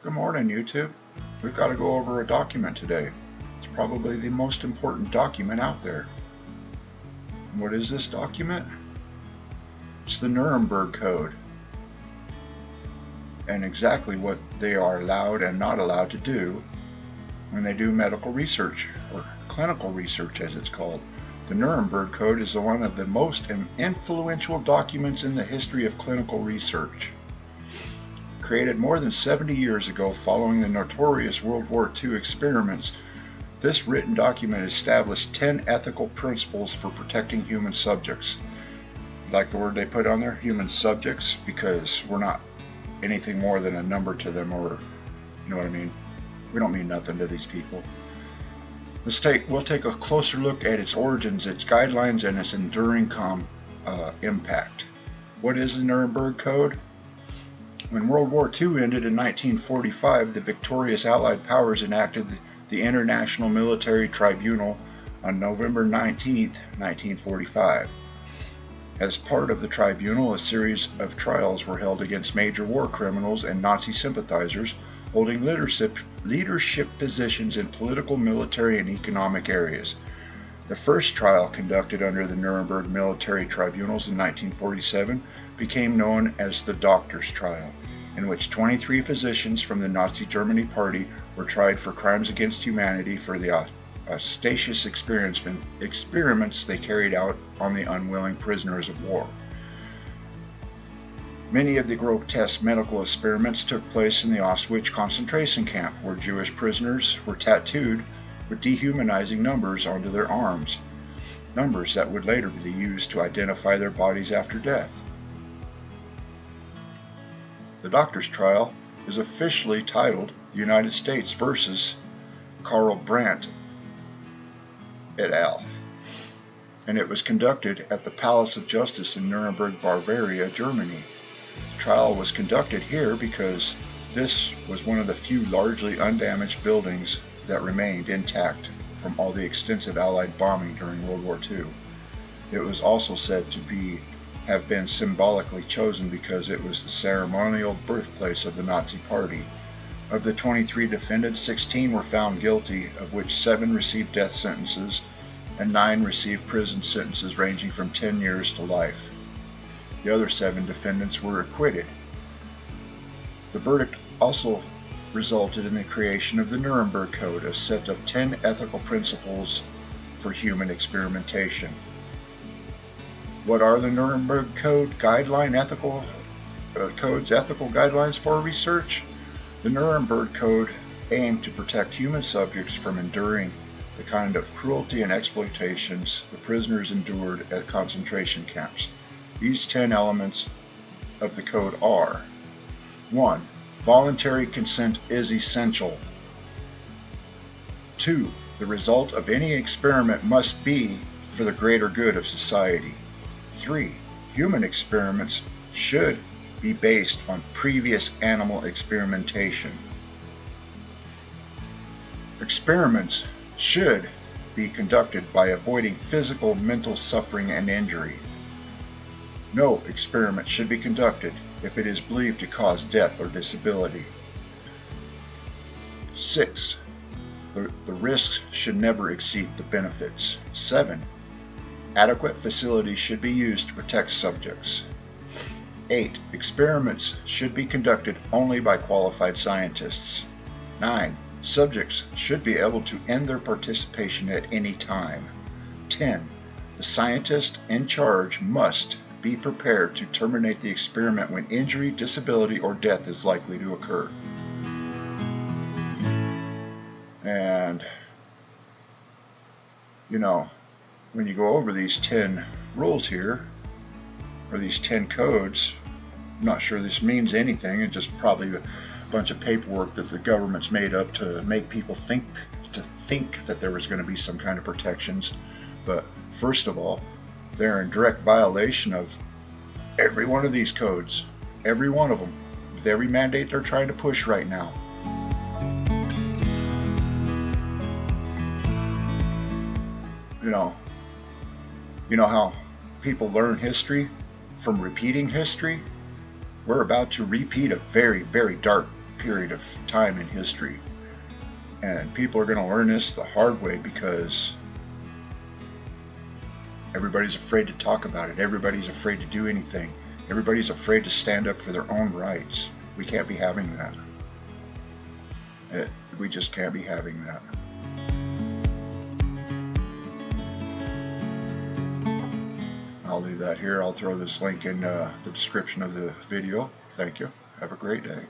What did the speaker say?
Good morning, YouTube. We've got to go over a document today. It's probably the most important document out there. What is this document? It's the Nuremberg Code, and exactly what they are allowed and not allowed to do when they do medical research, or clinical research as it's called. The Nuremberg Code is one of the most influential documents in the history of clinical research. Created more than 70 years ago following the notorious World War II experiments, this written document established 10 ethical principles for protecting human subjects. Like the word they put on there, human subjects, because we're not anything more than a number to them, or you know what I mean? We don't mean nothing to these people. We'll take a closer look at its origins, its guidelines, and its enduring impact. What is the Nuremberg Code? When World War II ended in 1945, the victorious Allied powers enacted the International Military Tribunal on November 19, 1945. As part of the tribunal, a series of trials were held against major war criminals and Nazi sympathizers holding leadership positions in political, military, and economic areas. The first trial, conducted under the Nuremberg Military Tribunals in 1947, became known as the Doctors' Trial, in which 23 physicians from the Nazi Germany Party were tried for crimes against humanity for the audacious experiments they carried out on the unwilling prisoners of war. Many of the grotesque medical experiments took place in the Auschwitz concentration camp, where Jewish prisoners were tattooed with dehumanizing numbers onto their arms, numbers that would later be used to identify their bodies after death. The Doctors' Trial is officially titled The United States versus Karl Brandt et al., and it was conducted at the Palace of Justice in Nuremberg, Bavaria, Germany. The trial was conducted here because this was one of the few largely undamaged buildings that remained intact from all the extensive Allied bombing during World War II. It was also said to have been symbolically chosen because it was the ceremonial birthplace of the Nazi Party. Of the 23 defendants, 16 were found guilty, of which 7 received death sentences and 9 received prison sentences ranging from 10 years to life. The other 7 defendants were acquitted. The verdict also resulted in the creation of the Nuremberg Code, a set of 10 ethical principles for human experimentation. What are the Nuremberg Code ethical guidelines for research? The Nuremberg Code aimed to protect human subjects from enduring the kind of cruelty and exploitations the prisoners endured at concentration camps. These 10 elements of the code are: 1. Voluntary consent is essential. 2. The result of any experiment must be for the greater good of society. 3. Human experiments should be based on previous animal experimentation. Experiments should be conducted by avoiding physical, mental suffering and injury. No experiment should be conducted if it is believed to cause death or disability. 6. The risks should never exceed the benefits. 7. Adequate facilities should be used to protect subjects. 8. Experiments should be conducted only by qualified scientists. 9. Subjects should be able to end their participation at any time. 10. The scientist in charge must be prepared to terminate the experiment when injury, disability, or death is likely to occur. And, when you go over these 10 rules here, or these 10 codes, I'm not sure this means anything. It's just probably a bunch of paperwork that the government's made up to make people think that there was going to be some kind of protections. But first of all, they're in direct violation of every one of these codes, every one of them, with every mandate they're trying to push right now. You know how people learn history from repeating history? We're about to repeat a very, very dark period of time in history. And people are going to learn this the hard way because everybody's afraid to talk about it. Everybody's afraid to do anything. Everybody's afraid to stand up for their own rights. We can't be having that. We just can't be having that. I'll do that here. I'll throw this link in the description of the video. Thank you. Have a great day.